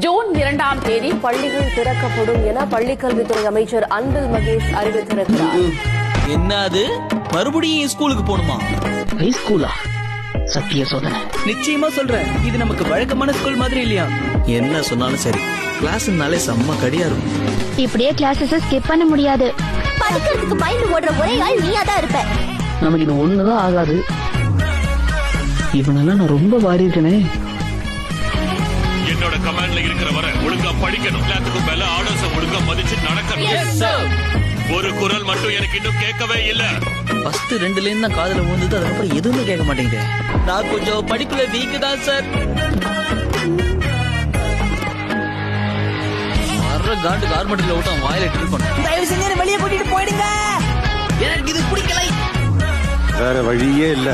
June 2ஆம் தேதி பள்ளிகள் திறக்கப்படும் என பள்ளிக்கல்வித்துறை அமைச்சர் அன்பில் மகேஷ் அறிவித்திருக்கிறார். என்னது மறுபடியும் ஸ்கூலுக்கு போகணுமா? ஹை ஸ்கூலா? சத்திய சோதனை. நிச்சயமா சொல்றேன், இது நமக்கு வழக்கமான ஸ்கூல் மாதிரி இல்லையா? என்ன சொன்னாலும் சரி, கிளாஸ்னாலே செம்ம கடியா இருக்கும். இப்படியே கிளாஸஸ் ஸ்கிப் பண்ண முடியாது. படிக்கிறதுக்கு பயந்து ஓடுற ஒரே ஆள் நீயா தான் இருப்ப. நமக்கு இது ஒண்ணுதான் ஆகாது. இவனெல்லாம் நான் ரொம்ப வாரி இருக்கனே. என்னோட கமாண்ட்ல இருக்கிற வரை ஒழுங்கா படிக்கணும். எல்லாத்துக்கும் மேல ஆர்டர்ஸ் ஒழுங்கா மதிச்சு நடக்கணும். ஒரு குரல் மட்டும் எனக்கு இன்னும் கேட்கவே இல்ல. ஃபர்ஸ்ட் 2 லைன் தான் காதுல விழுந்தது, அதுக்கப்புறம் எதுவுமே கேட்க மாட்டேங்குது. நான் கொஞ்சம் படிப்புல வீக் தான் சார். காண்டு கார்மெண்ட்ல விட்டு அவன் வாயில ட்ரில் பண்ண. தயவு செஞ்சு வெளியே கூட்டிட்டு போயிடுங்க. எனக்கு இது பிடிக்கல. வேற வழியே இல்ல.